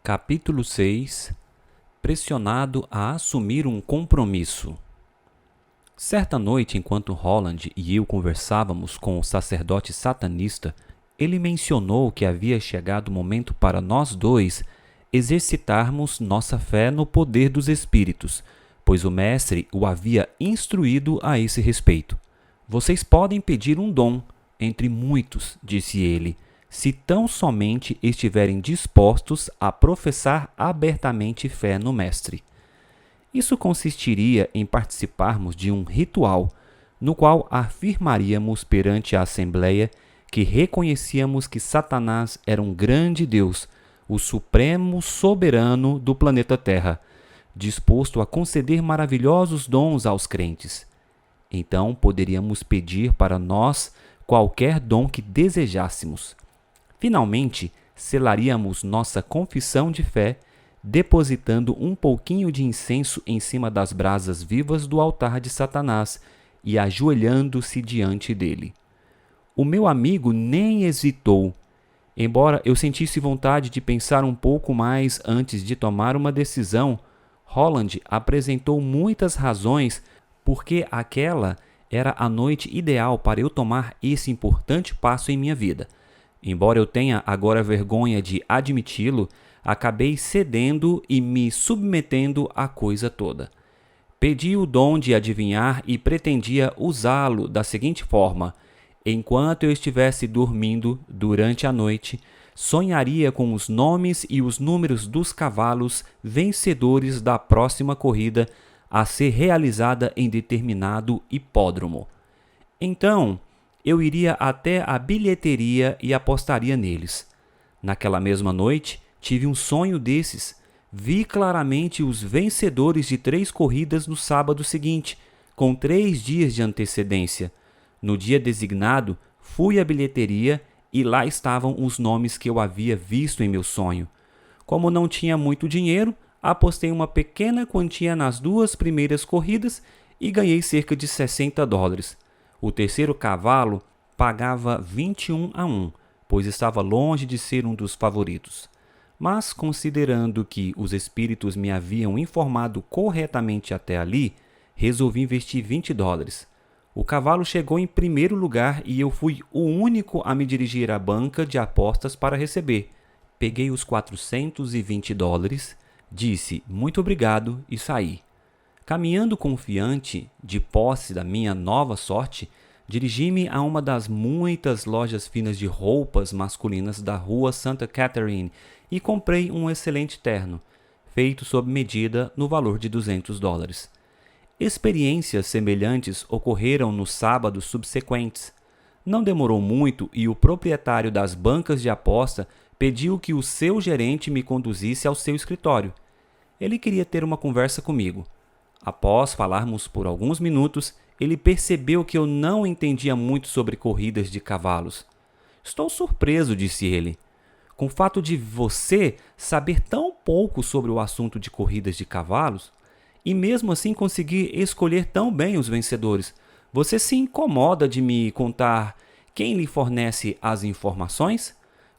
Capítulo 6. Pressionado a assumir um compromisso. Certa noite, enquanto Holland e eu conversávamos com o sacerdote satanista, ele mencionou que havia chegado o momento para nós dois exercitarmos nossa fé no poder dos espíritos, pois o mestre o havia instruído a esse respeito. Vocês podem pedir um dom, entre muitos, disse ele, se tão somente estiverem dispostos a professar abertamente fé no Mestre. Isso consistiria em participarmos de um ritual, no qual afirmaríamos perante a Assembleia que reconhecíamos que Satanás era um grande Deus, o supremo soberano do planeta Terra, disposto a conceder maravilhosos dons aos crentes. Então poderíamos pedir para nós qualquer dom que desejássemos. Finalmente, selaríamos nossa confissão de fé, depositando um pouquinho de incenso em cima das brasas vivas do altar de Satanás e ajoelhando-se diante dele. O meu amigo nem hesitou. Embora eu sentisse vontade de pensar um pouco mais antes de tomar uma decisão, Holland apresentou muitas razões porque aquela era a noite ideal para eu tomar esse importante passo em minha vida. Embora eu tenha agora vergonha de admiti-lo, acabei cedendo e me submetendo à coisa toda. Pedi o dom de adivinhar e pretendia usá-lo da seguinte forma: enquanto eu estivesse dormindo durante a noite, sonharia com os nomes e os números dos cavalos vencedores da próxima corrida a ser realizada em determinado hipódromo. Então, eu iria até a bilheteria e apostaria neles. Naquela mesma noite, tive um sonho desses. Vi claramente os vencedores de 3 corridas no sábado seguinte, com 3 dias de antecedência. No dia designado, fui à bilheteria e lá estavam os nomes que eu havia visto em meu sonho. Como não tinha muito dinheiro, apostei uma pequena quantia nas 2 primeiras corridas e ganhei cerca de $60. O terceiro cavalo pagava 21-1, pois estava longe de ser um dos favoritos. Mas, considerando que os espíritos me haviam informado corretamente até ali, resolvi investir $20. O cavalo chegou em primeiro lugar e eu fui o único a me dirigir à banca de apostas para receber. Peguei os $420, disse muito obrigado e saí. Caminhando confiante, de posse da minha nova sorte, dirigi-me a uma das muitas lojas finas de roupas masculinas da rua Santa Catherine e comprei um excelente terno, feito sob medida no valor de $200. Experiências semelhantes ocorreram nos sábados subsequentes. Não demorou muito e o proprietário das bancas de aposta pediu que o seu gerente me conduzisse ao seu escritório. Ele queria ter uma conversa comigo. Após falarmos por alguns minutos, ele percebeu que eu não entendia muito sobre corridas de cavalos. Estou surpreso, disse ele, com o fato de você saber tão pouco sobre o assunto de corridas de cavalos e mesmo assim conseguir escolher tão bem os vencedores. Você se incomoda de me contar quem lhe fornece as informações?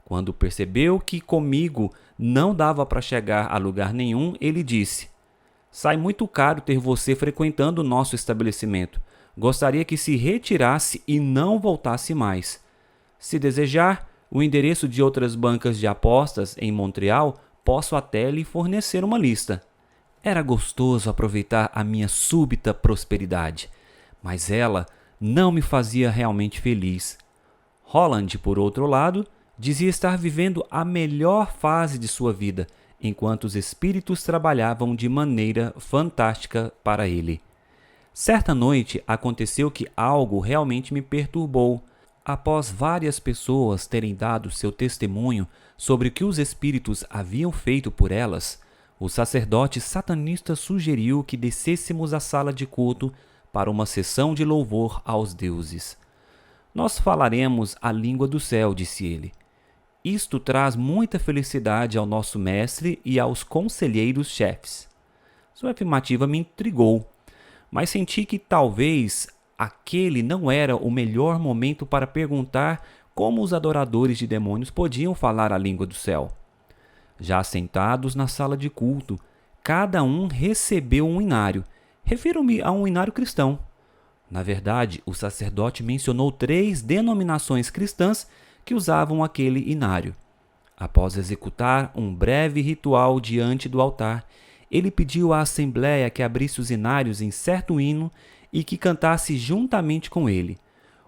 Quando percebeu que comigo não dava para chegar a lugar nenhum, ele disse: sai muito caro ter você frequentando o nosso estabelecimento. Gostaria que se retirasse e não voltasse mais. Se desejar, o endereço de outras bancas de apostas em Montreal, posso até lhe fornecer uma lista. Era gostoso aproveitar a minha súbita prosperidade, mas ela não me fazia realmente feliz. Holland, por outro lado, dizia estar vivendo a melhor fase de sua vida, enquanto os espíritos trabalhavam de maneira fantástica para ele. Certa noite aconteceu que algo realmente me perturbou. Após várias pessoas terem dado seu testemunho sobre o que os espíritos haviam feito por elas, o sacerdote satanista sugeriu que descêssemos à sala de culto para uma sessão de louvor aos deuses. Nós falaremos a língua do céu, disse ele. Isto traz muita felicidade ao nosso mestre e aos conselheiros-chefes. Sua afirmativa me intrigou, mas senti que talvez aquele não era o melhor momento para perguntar como os adoradores de demônios podiam falar a língua do céu. Já sentados na sala de culto, cada um recebeu um inário. Refiro-me a um inário cristão. Na verdade, o sacerdote mencionou 3 denominações cristãs que usavam aquele inário. Após executar um breve ritual diante do altar, ele pediu à assembleia que abrisse os inários em certo hino e que cantasse juntamente com ele.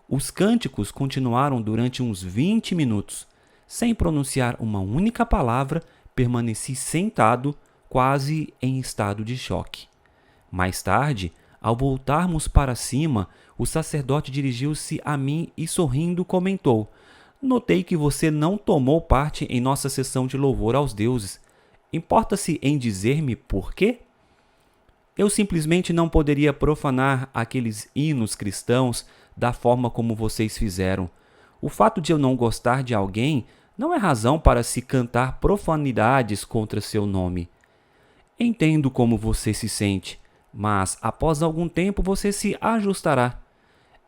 Os cânticos continuaram durante uns 20 minutos. Sem pronunciar uma única palavra, permaneci sentado, quase em estado de choque. Mais tarde, ao voltarmos para cima, o sacerdote dirigiu-se a mim e, sorrindo, comentou: "Notei que você não tomou parte em nossa sessão de louvor aos deuses. Importa-se em dizer-me por quê?" Eu simplesmente não poderia profanar aqueles hinos cristãos da forma como vocês fizeram. O fato de eu não gostar de alguém não é razão para se cantar profanidades contra seu nome. Entendo como você se sente, mas após algum tempo você se ajustará.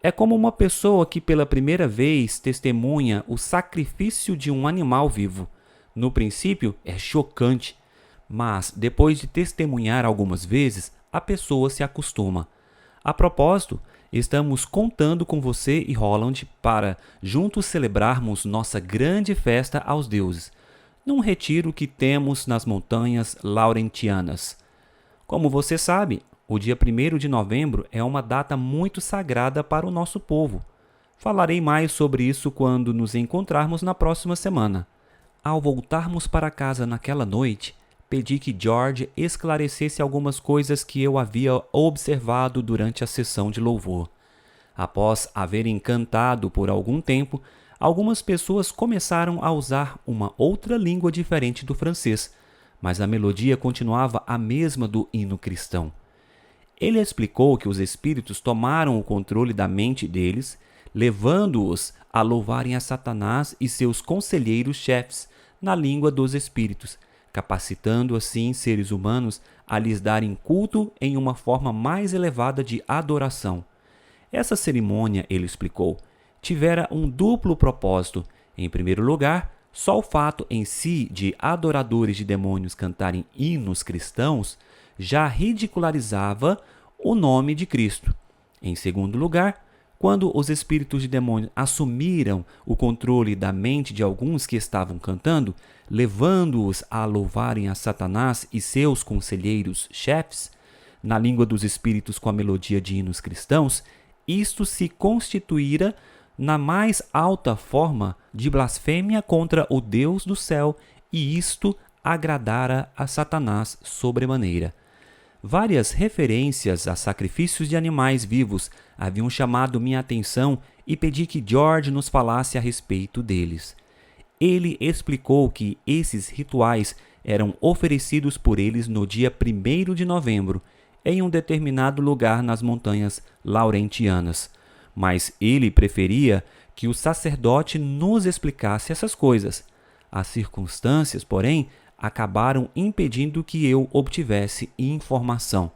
É como uma pessoa que pela primeira vez testemunha o sacrifício de um animal vivo. No princípio é chocante, mas depois de testemunhar algumas vezes, a pessoa se acostuma. A propósito, estamos contando com você e Roland para juntos celebrarmos nossa grande festa aos deuses, num retiro que temos nas montanhas Laurentianas. Como você sabe, o dia 1º de novembro é uma data muito sagrada para o nosso povo. Falarei mais sobre isso quando nos encontrarmos na próxima semana. Ao voltarmos para casa naquela noite, pedi que George esclarecesse algumas coisas que eu havia observado durante a sessão de louvor. Após haverem cantado por algum tempo, algumas pessoas começaram a usar uma outra língua diferente do francês, mas a melodia continuava a mesma do hino cristão. Ele explicou que os espíritos tomaram o controle da mente deles, levando-os a louvarem a Satanás e seus conselheiros chefes na língua dos espíritos, capacitando assim seres humanos a lhes darem culto em uma forma mais elevada de adoração. Essa cerimônia, ele explicou, tivera um duplo propósito. Em primeiro lugar, só o fato em si de adoradores de demônios cantarem hinos cristãos já ridicularizava o nome de Cristo. Em segundo lugar, quando os espíritos de demônios assumiram o controle da mente de alguns que estavam cantando, levando-os a louvarem a Satanás e seus conselheiros chefes, na língua dos espíritos com a melodia de hinos cristãos, isto se constituíra na mais alta forma de blasfêmia contra o Deus do céu, e isto agradara a Satanás sobremaneira. Várias referências a sacrifícios de animais vivos haviam chamado minha atenção e pedi que George nos falasse a respeito deles. Ele explicou que esses rituais eram oferecidos por eles no dia 1º de novembro, em um determinado lugar nas montanhas Laurentianas, mas ele preferia que o sacerdote nos explicasse essas coisas. As circunstâncias, porém, acabaram impedindo que eu obtivesse informação.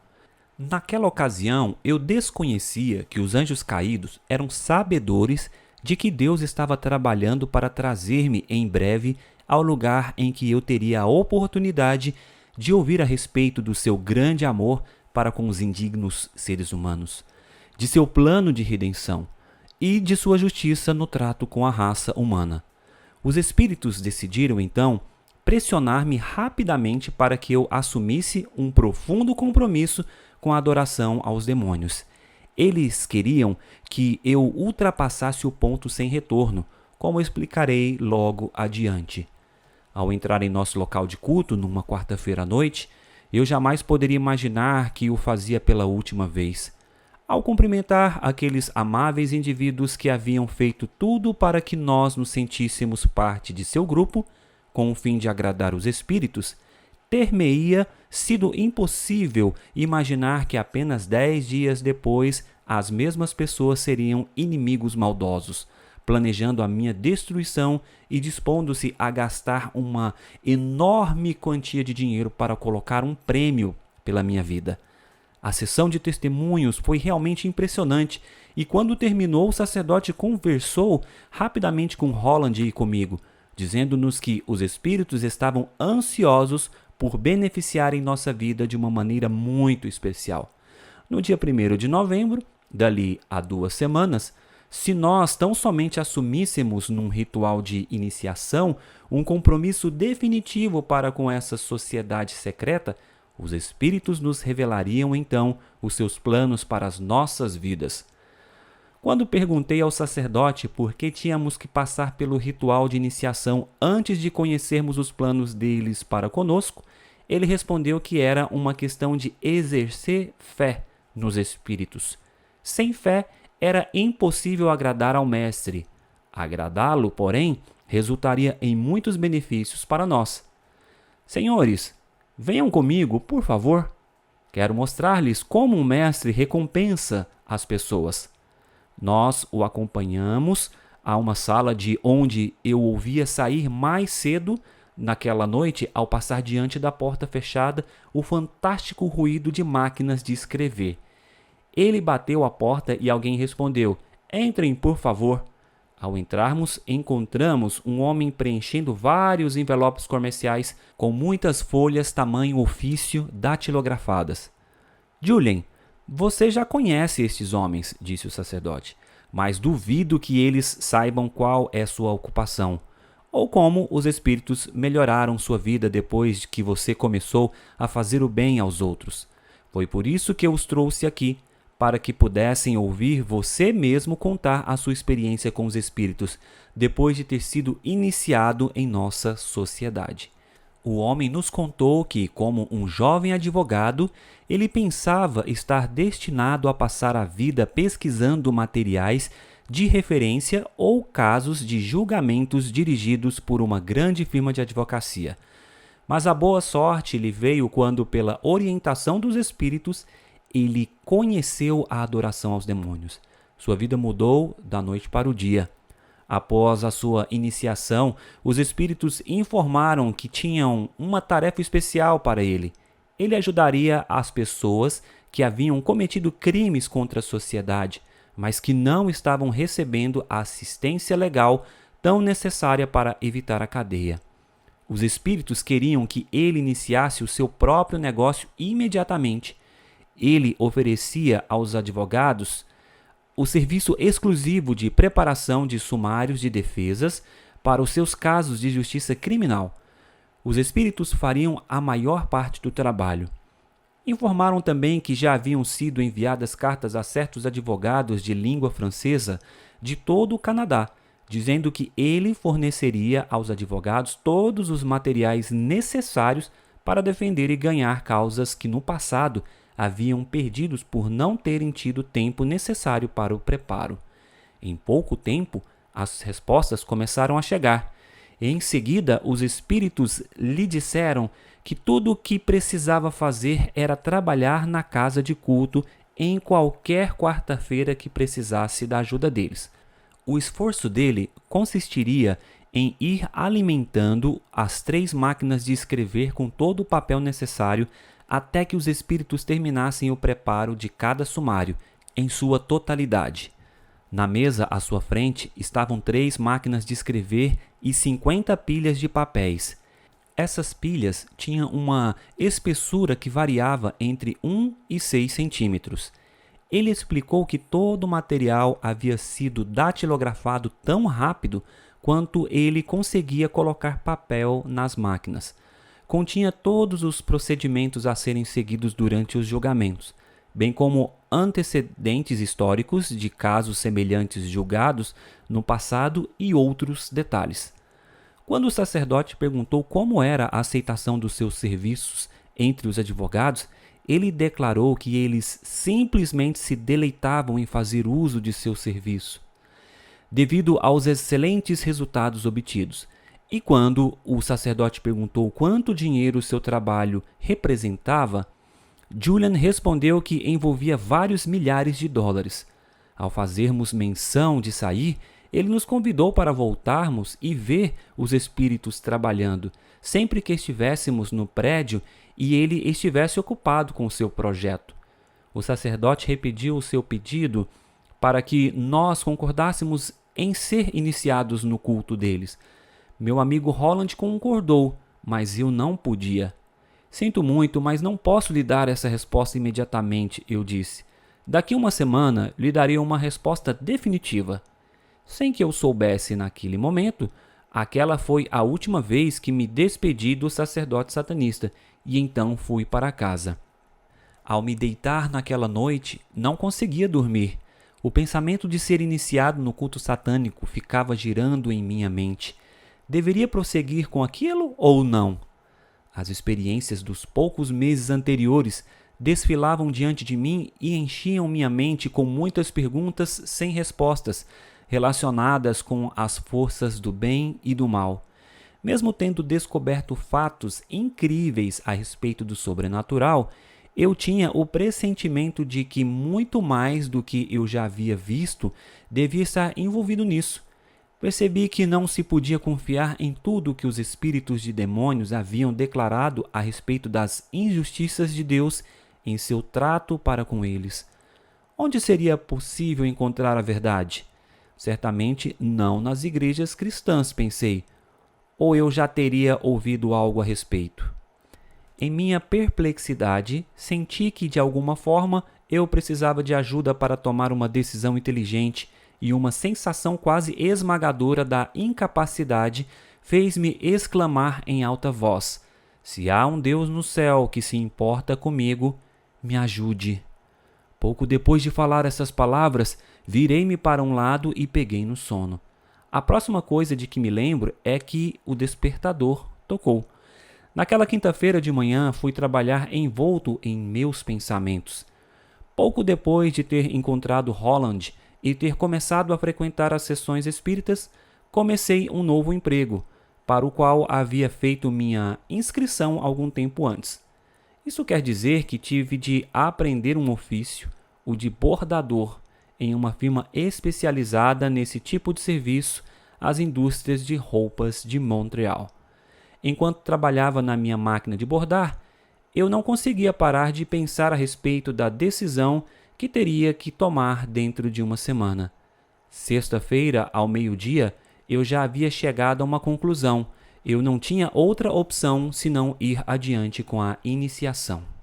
Naquela ocasião, eu desconhecia que os anjos caídos eram sabedores de que Deus estava trabalhando para trazer-me em breve ao lugar em que eu teria a oportunidade de ouvir a respeito do seu grande amor para com os indignos seres humanos, de seu plano de redenção e de sua justiça no trato com a raça humana. Os espíritos decidiram, então, pressionar-me rapidamente para que eu assumisse um profundo compromisso com a adoração aos demônios. Eles queriam que eu ultrapassasse o ponto sem retorno, como explicarei logo adiante. Ao entrar em nosso local de culto numa quarta-feira à noite, eu jamais poderia imaginar que o fazia pela última vez. Ao cumprimentar aqueles amáveis indivíduos que haviam feito tudo para que nós nos sentíssemos parte de seu grupo, com o fim de agradar os espíritos, ter-me-ia sido impossível imaginar que apenas 10 dias depois as mesmas pessoas seriam inimigos maldosos, planejando a minha destruição e dispondo-se a gastar uma enorme quantia de dinheiro para colocar um prêmio pela minha vida. A sessão de testemunhos foi realmente impressionante e quando terminou o sacerdote conversou rapidamente com Roland e comigo, dizendo-nos que os espíritos estavam ansiosos por beneficiarem nossa vida de uma maneira muito especial. No dia 1º de novembro, dali a 2 semanas, se nós tão somente assumíssemos num ritual de iniciação um compromisso definitivo para com essa sociedade secreta, os espíritos nos revelariam então os seus planos para as nossas vidas. Quando perguntei ao sacerdote por que tínhamos que passar pelo ritual de iniciação antes de conhecermos os planos deles para conosco, ele respondeu que era uma questão de exercer fé nos espíritos. Sem fé, era impossível agradar ao Mestre. Agradá-lo, porém, resultaria em muitos benefícios para nós. Senhores, venham comigo, por favor. Quero mostrar-lhes como um mestre recompensa as pessoas. Nós o acompanhamos a uma sala de onde eu ouvia sair mais cedo naquela noite, ao passar diante da porta fechada, o fantástico ruído de máquinas de escrever. Ele bateu à porta e alguém respondeu: "Entrem, por favor." Ao entrarmos, encontramos um homem preenchendo vários envelopes comerciais com muitas folhas tamanho ofício datilografadas. "Julian, você já conhece estes homens", disse o sacerdote, "mas duvido que eles saibam qual é sua ocupação, ou como os espíritos melhoraram sua vida depois que você começou a fazer o bem aos outros. Foi por isso que eu os trouxe aqui, para que pudessem ouvir você mesmo contar a sua experiência com os espíritos, depois de ter sido iniciado em nossa sociedade." O homem nos contou que, como um jovem advogado, ele pensava estar destinado a passar a vida pesquisando materiais de referência ou casos de julgamentos dirigidos por uma grande firma de advocacia. Mas a boa sorte lhe veio quando, pela orientação dos espíritos, ele conheceu a adoração aos demônios. Sua vida mudou da noite para o dia. Após a sua iniciação, os espíritos informaram que tinham uma tarefa especial para ele. Ele ajudaria as pessoas que haviam cometido crimes contra a sociedade, mas que não estavam recebendo a assistência legal tão necessária para evitar a cadeia. Os espíritos queriam que ele iniciasse o seu próprio negócio imediatamente. Ele oferecia aos advogados o serviço exclusivo de preparação de sumários de defesas para os seus casos de justiça criminal. Os espíritos fariam a maior parte do trabalho. Informaram também que já haviam sido enviadas cartas a certos advogados de língua francesa de todo o Canadá, dizendo que ele forneceria aos advogados todos os materiais necessários para defender e ganhar causas que no passado haviam perdidos por não terem tido tempo necessário para o preparo. Em pouco tempo, as respostas começaram a chegar. Em seguida, os espíritos lhe disseram que tudo o que precisava fazer era trabalhar na casa de culto em qualquer quarta-feira que precisasse da ajuda deles. O esforço dele consistiria em ir alimentando as 3 máquinas de escrever com todo o papel necessário até que os espíritos terminassem o preparo de cada sumário, em sua totalidade. Na mesa à sua frente estavam 3 máquinas de escrever e 50 pilhas de papéis. Essas pilhas tinham uma espessura que variava entre 1 e 6 centímetros. Ele explicou que todo o material havia sido datilografado tão rápido quanto ele conseguia colocar papel nas máquinas. Continha todos os procedimentos a serem seguidos durante os julgamentos, bem como antecedentes históricos de casos semelhantes julgados no passado e outros detalhes. Quando o sacerdote perguntou como era a aceitação dos seus serviços entre os advogados, ele declarou que eles simplesmente se deleitavam em fazer uso de seu serviço, devido aos excelentes resultados obtidos. E quando o sacerdote perguntou quanto dinheiro seu trabalho representava, Julian respondeu que envolvia vários milhares de dólares. Ao fazermos menção de sair, ele nos convidou para voltarmos e ver os espíritos trabalhando, sempre que estivéssemos no prédio e ele estivesse ocupado com seu projeto. O sacerdote repetiu o seu pedido para que nós concordássemos em ser iniciados no culto deles. Meu amigo Holland concordou, mas eu não podia. Sinto muito, mas não posso lhe dar essa resposta imediatamente, eu disse. Daqui uma semana lhe darei uma resposta definitiva. Sem que eu soubesse naquele momento, aquela foi a última vez que me despedi do sacerdote satanista e então fui para casa. Ao me deitar naquela noite, não conseguia dormir. O pensamento de ser iniciado no culto satânico ficava girando em minha mente. Deveria prosseguir com aquilo ou não? As experiências dos poucos meses anteriores desfilavam diante de mim e enchiam minha mente com muitas perguntas sem respostas, relacionadas com as forças do bem e do mal. Mesmo tendo descoberto fatos incríveis a respeito do sobrenatural, eu tinha o pressentimento de que muito mais do que eu já havia visto devia estar envolvido nisso. Percebi que não se podia confiar em tudo que os espíritos de demônios haviam declarado a respeito das injustiças de Deus em seu trato para com eles. Onde seria possível encontrar a verdade? Certamente não nas igrejas cristãs, pensei. Ou eu já teria ouvido algo a respeito. Em minha perplexidade, senti que, de alguma forma, eu precisava de ajuda para tomar uma decisão inteligente e uma sensação quase esmagadora da incapacidade fez-me exclamar em alta voz: se há um Deus no céu que se importa comigo, me ajude. Pouco depois de falar essas palavras, virei-me para um lado e peguei no sono. A próxima coisa de que me lembro é que o despertador tocou. Naquela quinta-feira de manhã, fui trabalhar envolto em meus pensamentos. Pouco depois de ter encontrado Holland e ter começado a frequentar as sessões espíritas, comecei um novo emprego, para o qual havia feito minha inscrição algum tempo antes. Isso quer dizer que tive de aprender um ofício, o de bordador, em uma firma especializada nesse tipo de serviço, as indústrias de roupas de Montreal. Enquanto trabalhava na minha máquina de bordar, eu não conseguia parar de pensar a respeito da decisão que teria que tomar dentro de uma semana. Sexta-feira, ao meio-dia, eu já havia chegado a uma conclusão. Eu não tinha outra opção senão ir adiante com a iniciação.